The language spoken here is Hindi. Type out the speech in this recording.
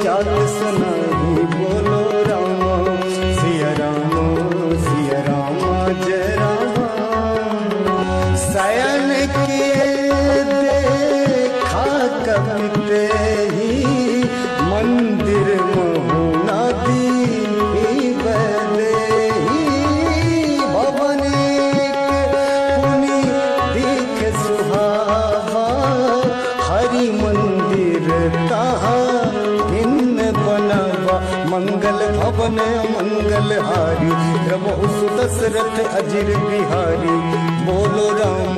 जात सुनाई बोलो राम सिया राम जय राम। शयन किए देखा कभी ही मंदिर मोहना दी बले भवन पुनि दिख सुहावा हरि मंदिर कहाँ भिन्न बनावा। मंगल भवन मंगल हारी प्रभु दशरथ अजिर बिहारी बोलो राम